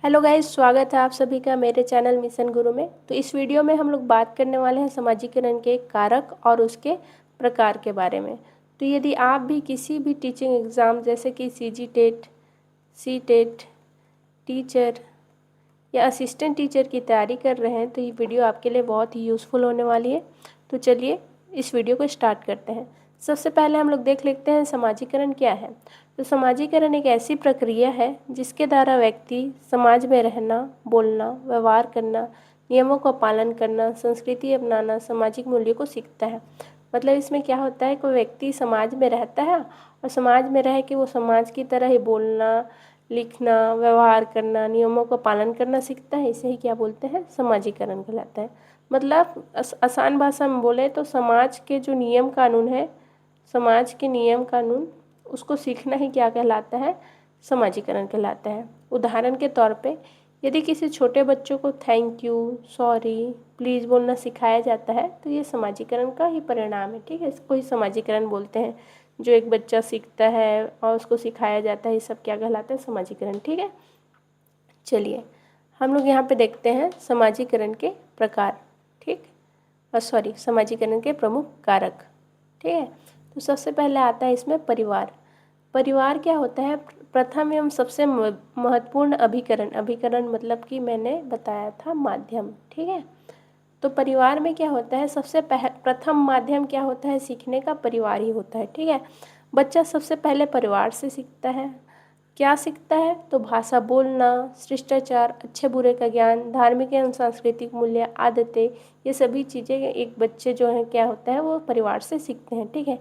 Hello guys, स्वागत है आप सभी का मेरे चैनल मिशन गुरु में। तो इस वीडियो में हम लोग बात करने वाले हैं समाजीकरण के कारक और उसके प्रकार के बारे में। तो यदि आप भी किसी भी टीचिंग एग्ज़ाम जैसे कि CG TET, C TET, teacher या असिस्टेंट टीचर की तैयारी कर रहे हैं तो ये वीडियो आपके लिए बहुत ही यूज़फुल होने वाली है। तो चलिए इस वीडियो को स्टार्ट करते हैं। सबसे पहले हम लोग देख लेते हैं समाजीकरण क्या है। तो समाजीकरण एक ऐसी प्रक्रिया है जिसके द्वारा व्यक्ति समाज में रहना, बोलना, व्यवहार करना, नियमों का पालन करना, संस्कृति अपनाना, सामाजिक मूल्यों को सीखता है। मतलब इसमें क्या होता है, कोई व्यक्ति समाज में रहता है और समाज में रह के वो समाज की तरह ही बोलना, लिखना, व्यवहार करना, नियमों का पालन करना सीखता है। इसे ही क्या बोलते हैं, समाजीकरण कहलाता है। मतलब आसान भाषा में बोले तो समाज के जो नियम कानून है, समाज के नियम कानून, उसको सीखना ही क्या कहलाता है, समाजीकरण कहलाता है। उदाहरण के तौर पे यदि किसी छोटे बच्चों को थैंक यू, सॉरी, प्लीज़ बोलना सिखाया जाता है तो ये समाजीकरण का ही परिणाम है। ठीक है, इसको ही समाजीकरण बोलते हैं। जो एक बच्चा सीखता है और उसको सिखाया जाता है, ये सब क्या कहलाता है, समाजीकरण। ठीक है, चलिए हम लोग यहाँ पे देखते हैं समाजीकरण के प्रकार। ठीक, और सॉरी, समाजीकरण के प्रमुख कारक। ठीक है, तो सबसे पहले आता है इसमें परिवार। परिवार क्या होता है, प्रथम एवं सबसे महत्वपूर्ण अभिकरण। अभिकरण मतलब कि मैंने बताया था माध्यम। ठीक है, तो परिवार में क्या होता है, सबसे प्रथम माध्यम क्या होता है सीखने का, परिवार ही होता है। ठीक है, बच्चा सबसे पहले परिवार से सीखता है। क्या सीखता है, तो भाषा बोलना, शिष्टाचार, अच्छे बुरे का ज्ञान, धार्मिक एवं सांस्कृतिक मूल्य, आदतें, ये सभी चीज़ें एक बच्चे जो है क्या होता है वो परिवार से सीखते हैं। ठीक है,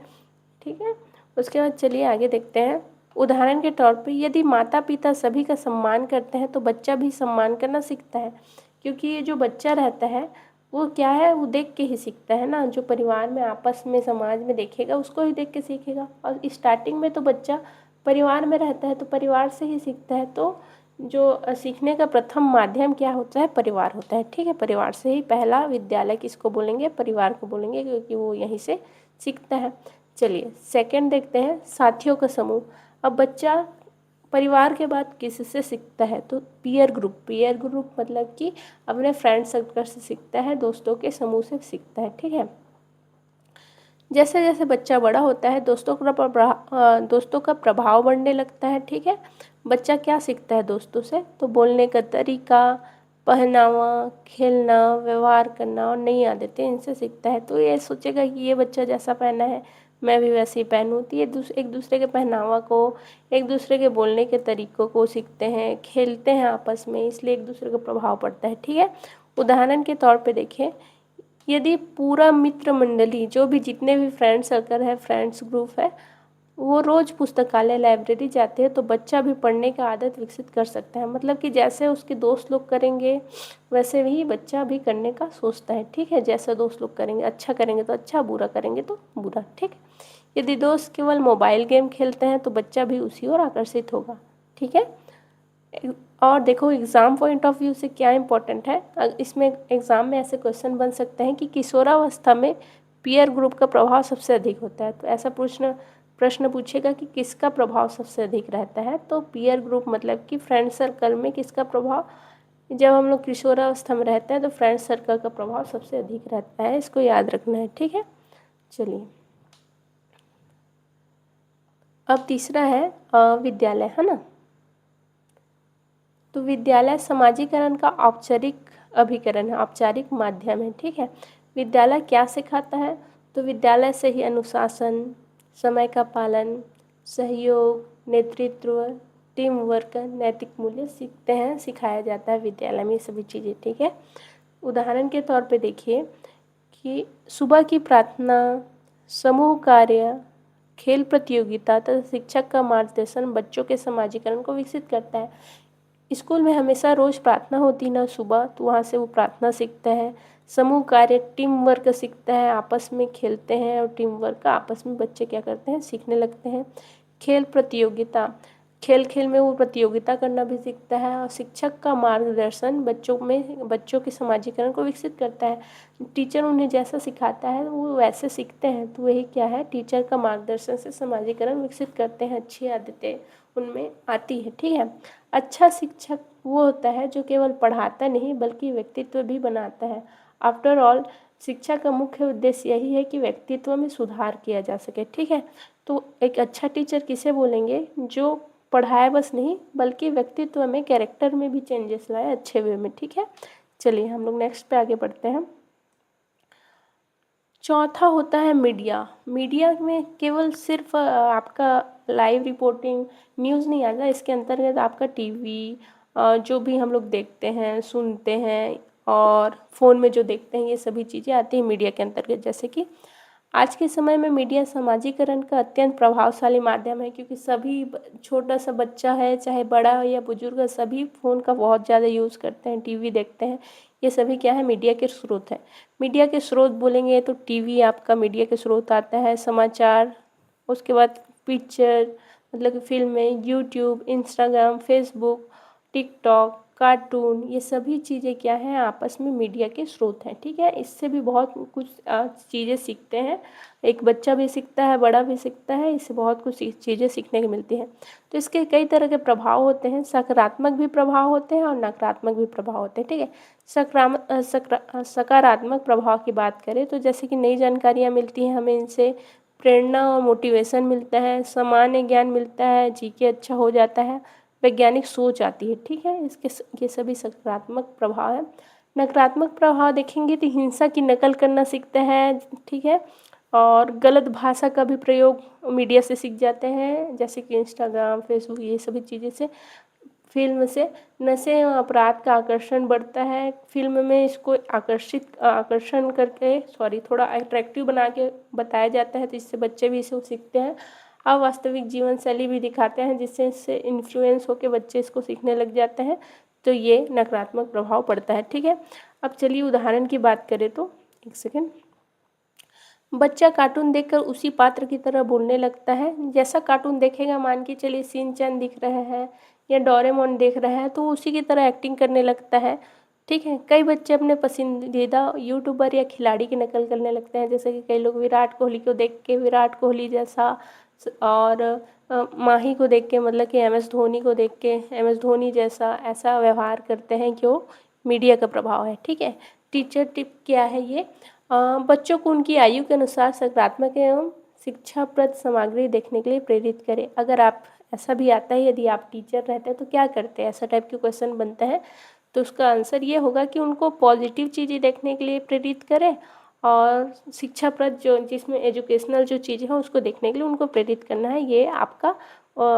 ठीक है, उसके बाद चलिए आगे देखते हैं। उदाहरण के तौर पे यदि माता पिता सभी का सम्मान करते हैं तो बच्चा भी सम्मान करना सीखता है। क्योंकि ये जो बच्चा रहता है वो क्या है, वो देख के ही सीखता है ना। जो परिवार में आपस में समाज में देखेगा उसको ही देख के सीखेगा। और स्टार्टिंग में तो बच्चा परिवार में रहता है तो परिवार से ही सीखता है। तो जो सीखने का प्रथम माध्यम क्या होता है, परिवार होता है। ठीक है, परिवार से ही पहला विद्यालय किसको बोलेंगे, परिवार को बोलेंगे, क्योंकि वो यहीं से सीखता है। चलिए सेकंड देखते हैं, साथियों का समूह। अब बच्चा परिवार के बाद किससे सीखता है, तो पीयर ग्रुप। पीयर ग्रुप मतलब कि अपने फ्रेंड सर्कल से सीखता है, दोस्तों के समूह से सीखता है। ठीक है, जैसे जैसे बच्चा बड़ा होता है दोस्तों का प्रभाव बढ़ने लगता है। ठीक है, बच्चा क्या सीखता है दोस्तों से, तो बोलने का तरीका, पहनावा, खेलना, व्यवहार करना और नई आदतें इनसे सीखता है। तो ये सोचेगा कि ये बच्चा जैसा पहना है मैं भी वैसे ही पहनूँ। तो ये एक दूसरे के पहनावा को, एक दूसरे के बोलने के तरीक़ों को सीखते हैं, खेलते हैं आपस में, इसलिए एक दूसरे का प्रभाव पड़ता है। ठीक है, उदाहरण के तौर पे देखिए, यदि पूरा मित्र मंडली, जो भी जितने भी फ्रेंड सर्कल है, फ्रेंड्स ग्रुप है, वो रोज़ पुस्तकालय लाइब्रेरी जाते हैं तो बच्चा भी पढ़ने का आदत विकसित कर सकता है। मतलब कि जैसे उसके दोस्त लोग करेंगे वैसे ही बच्चा भी करने का सोचता है। ठीक है, जैसे दोस्त लोग करेंगे, अच्छा करेंगे तो अच्छा, बुरा करेंगे तो बुरा। ठीक है, यदि दोस्त केवल मोबाइल गेम खेलते हैं तो बच्चा भी उसी ओर आकर्षित होगा। ठीक है, और देखो एग्ज़ाम पॉइंट ऑफ व्यू से क्या इंपॉर्टेंट है। इसमें एग्ज़ाम में ऐसे क्वेश्चन बन सकते हैं कि किशोरावस्था में पीयर ग्रुप का प्रभाव सबसे अधिक होता है। तो ऐसा प्रश्न पूछेगा कि किसका प्रभाव सबसे अधिक रहता है, तो पीयर ग्रुप मतलब कि फ्रेंड सर्कल में किसका प्रभाव, जब हम लोग किशोरावस्था में रहते हैं तो फ्रेंड सर्कल का प्रभाव सबसे अधिक रहता है। इसको याद रखना है। ठीक है, चलिए अब तीसरा है विद्यालय, है ना। तो विद्यालय समाजीकरण का औपचारिक अभिकरण है, औपचारिक माध्यम है। ठीक है, विद्यालय क्या सिखाता है, तो विद्यालय से ही अनुशासन, समय का पालन, सहयोग, नेतृत्व, टीम वर्क, नैतिक मूल्य सीखते हैं, सिखाया जाता है विद्यालय में ये सभी चीज़ें। ठीक है, उदाहरण के तौर पे देखिए कि सुबह की प्रार्थना, समूह कार्य, खेल प्रतियोगिता तथा शिक्षक का मार्गदर्शन बच्चों के समाजीकरण को विकसित करता है। स्कूल में हमेशा रोज़ प्रार्थना होती ना सुबह, तो वहाँ से वो प्रार्थना सीखता है। समूह कार्य, टीम वर्क सीखता है, आपस में खेलते हैं और टीम वर्क का आपस में बच्चे क्या करते हैं, सीखने लगते हैं। खेल प्रतियोगिता, खेल खेल में वो प्रतियोगिता करना भी सीखता है। और शिक्षक का मार्गदर्शन बच्चों के समाजीकरण को विकसित करता है। टीचर उन्हें जैसा सिखाता है वो वैसे सीखते हैं, तो वही क्या है, टीचर का मार्गदर्शन से समाजीकरण विकसित करते हैं, अच्छी आदतें उनमें आती है। ठीक है। अच्छा शिक्षक वो होता है जो केवल पढ़ाता नहीं बल्कि व्यक्तित्व भी बनाता है। आफ्टर ऑल शिक्षा का मुख्य उद्देश्य यही है कि व्यक्तित्व में सुधार किया जा सके। ठीक है। तो एक अच्छा टीचर किसे बोलेंगे, जो पढ़ाए बस नहीं बल्कि व्यक्तित्व में, कैरेक्टर में भी चेंजेस लाए अच्छे वे में। ठीक है। चलिए हम लोग नेक्स्ट पे आगे बढ़ते हैं। चौथा होता है मीडिया। मीडिया में केवल सिर्फ आपका लाइव रिपोर्टिंग न्यूज़ नहीं आता, इसके अंतर्गत आपका टीवी, जो भी हम लोग देखते हैं सुनते हैं और फ़ोन में जो देखते हैं, ये सभी चीज़ें आती हैं मीडिया के अंतर्गत। जैसे कि आज के समय में मीडिया समाजीकरण का अत्यंत प्रभावशाली माध्यम है, क्योंकि सभी छोटा सा बच्चा है चाहे बड़ा हो या बुजुर्ग है, सभी फ़ोन का बहुत ज़्यादा यूज़ करते हैं, टीवी देखते हैं। ये सभी क्या है, मीडिया के स्रोत हैं। मीडिया के स्रोत बोलेंगे तो टीवी आपका मीडिया के स्रोत आता है, समाचार, उसके बाद पिक्चर मतलब कि फिल्में, YouTube, Instagram, Facebook, TikTok, cartoon, ये सभी चीज़ें क्या हैं, आपस में मीडिया के स्रोत हैं। ठीक है। इससे भी बहुत कुछ चीज़ें सीखते हैं, एक बच्चा भी सीखता है, बड़ा भी सीखता है, इससे बहुत कुछ चीज़ें सीखने को मिलती हैं। तो इसके कई तरह के प्रभाव होते हैं, सकारात्मक भी प्रभाव होते हैं और नकारात्मक भी प्रभाव होते हैं। ठीक है। सकारात्मक प्रभाव की बात करें तो जैसे कि नई जानकारियाँ मिलती हैं हमें, इनसे प्रेरणा और मोटिवेशन मिलता है, सामान्य ज्ञान मिलता है, जीके अच्छा हो जाता है, वैज्ञानिक सोच आती है। ठीक है। इसके ये सभी सकारात्मक प्रभाव है। नकारात्मक प्रभाव देखेंगे तो हिंसा की नकल करना सीखते हैं। ठीक है। और गलत भाषा का भी प्रयोग मीडिया से सीख जाते हैं, जैसे कि इंस्टाग्राम, फेसबुक, ये सभी चीज़ें से, फिल्म से नशे एवं अपराध का आकर्षण बढ़ता है। फिल्म में इसको आकर्षण करके थोड़ा अट्रैक्टिव बना के बताया जाता है, तो इससे बच्चे भी इसे सीखते हैं। अवास्तविक जीवन शैली भी दिखाते हैं, जिससे इससे इन्फ्लुएंस होकर बच्चे इसको सीखने लग जाते हैं, तो ये नकारात्मक प्रभाव पड़ता है। ठीक है। अब चलिए उदाहरण की बात करें तो, एक सेकेंड। बच्चा कार्टून देखकर उसी पात्र की तरह बोलने लगता है। जैसा कार्टून देखेगा, मान के चलिए शिनचैन दिख रहे हैं या डोरेमोन देख रहा है, तो उसी की तरह एक्टिंग करने लगता है। ठीक है। कई बच्चे अपने पसंदीदा यूट्यूबर या खिलाड़ी की नकल करने लगते हैं, जैसे कि कई लोग विराट कोहली को देख के विराट कोहली जैसा, और माही को देख के मतलब कि एम एस धोनी को देख के एम एस धोनी जैसा ऐसा व्यवहार करते हैं। क्यों? मीडिया का प्रभाव है। ठीक है। टीचर टिप क्या है ये, बच्चों को उनकी आयु के अनुसार सकारात्मक एवं शिक्षाप्रद सामग्री देखने के लिए प्रेरित करें। अगर आप ऐसा भी आता है, यदि आप टीचर रहते हैं तो क्या करते हैं, ऐसा टाइप के क्वेश्चन बनते हैं, तो उसका आंसर ये होगा कि उनको पॉजिटिव चीज़ें देखने के लिए प्रेरित करें, और शिक्षाप्रद जो जिसमें एजुकेशनल जो चीज़ें हैं उसको देखने के लिए उनको प्रेरित करना है। ये आपका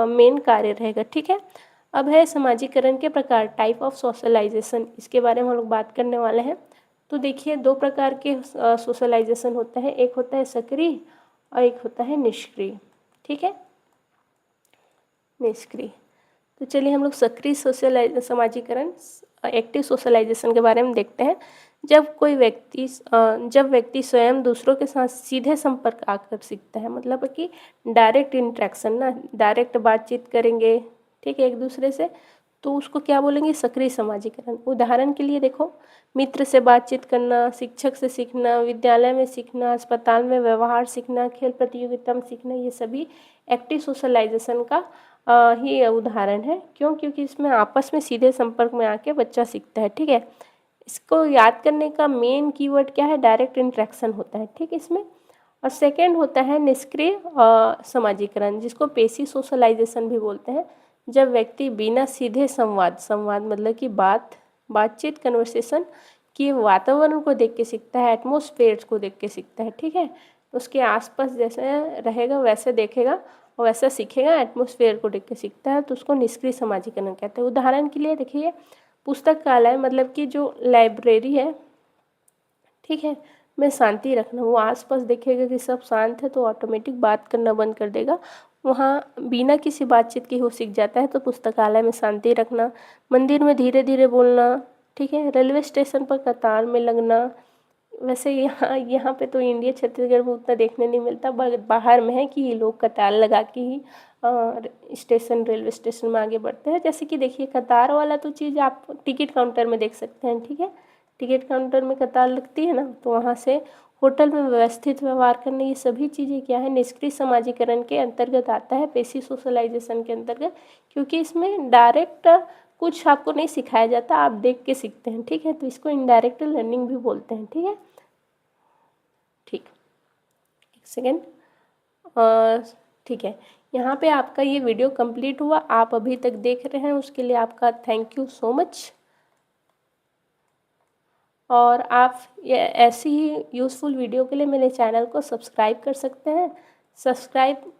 मेन कार्य रहेगा। ठीक है। अब है समाजीकरण के प्रकार, टाइप ऑफ सोशलाइजेशन, इसके बारे में हम लोग बात करने वाले हैं। तो देखिए, दो प्रकार के सोशलाइजेशन होता है, एक होता है सक्रिय और एक होता है निष्क्रिय। ठीक है। निष्क्रिय। तो चलिए हम लोग सक्रिय समाजीकरण, एक्टिव सोशलाइजेशन के बारे में देखते हैं। जब व्यक्ति स्वयं दूसरों के साथ सीधे संपर्क आकर सीखता है, मतलब कि डायरेक्ट इंटरेक्शन ना, डायरेक्ट बातचीत करेंगे, ठीक है, एक दूसरे से, तो उसको क्या बोलेंगे, सक्रिय समाजीकरण। उदाहरण के लिए देखो, मित्र से बातचीत करना, शिक्षक से सीखना, विद्यालय में सीखना, अस्पताल में व्यवहार सीखना, खेल प्रतियोगिता में सीखना, ये सभी एक्टिव सोशलाइजेशन का ही उदाहरण है। क्यों? क्योंकि इसमें आपस में सीधे संपर्क में आके बच्चा सीखता है। ठीक है। इसको याद करने का मेन कीवर्ड क्या है, डायरेक्ट इंटरेक्शन होता है। ठीक है इसमें। और सेकेंड होता है निष्क्रिय समाजीकरण, जिसको पेसिव सोशलाइजेशन भी बोलते हैं। जब व्यक्ति बिना सीधे संवाद मतलब कि बातचीत कन्वर्सेशन की वातावरण को देख के सीखता है, एटमॉस्फेयर को देख के सीखता है। ठीक है। उसके आसपास जैसे रहेगा वैसे देखेगा और वैसा सीखेगा, एटमॉस्फेयर को देख के सीखता है, तो उसको निष्क्रिय समाजीकरण कहते हैं। उदाहरण के लिए देखिए, पुस्तकालय मतलब कि जो लाइब्रेरी है, ठीक है, में शांति रखना, वो आसपास देखेगा कि सब शांत है तो ऑटोमेटिक बात करना बंद कर देगा, वहाँ बिना किसी बातचीत के वो सीख जाता है। तो पुस्तकालय में शांति रखना, मंदिर में धीरे धीरे बोलना, ठीक है, रेलवे स्टेशन पर कतार में लगना, वैसे यहाँ यहाँ पे तो इंडिया छत्तीसगढ़ में उतना देखने नहीं मिलता, बाहर में है कि ये लोग कतार लगा के ही स्टेशन रेलवे स्टेशन में आगे बढ़ते हैं। जैसे कि देखिए कतार वाला तो चीज़ आप टिकट काउंटर में देख सकते हैं, ठीक है। टिकट काउंटर में कतार लगती है ना, तो वहाँ से होटल में व्यवस्थित व्यवहार करने, ये सभी चीज़ें क्या है, निष्क्रिय समाजीकरण के अंतर्गत आता है, पेशी सोशलाइजेशन के अंतर्गत। क्योंकि इसमें डायरेक्ट कुछ आपको नहीं सिखाया जाता, आप देख के सीखते हैं, ठीक है। तो इसको इनडायरेक्ट लर्निंग भी बोलते हैं, ठीक है। ठीक, एक सेकेंड। ठीक है, यहाँ पे आपका ये वीडियो कंप्लीट हुआ, आप अभी तक देख रहे हैं, उसके लिए आपका थैंक यू सो मच। और आप ये ऐसी ही यूज़फुल वीडियो के लिए मेरे चैनल को सब्सक्राइब कर सकते हैं। सब्सक्राइब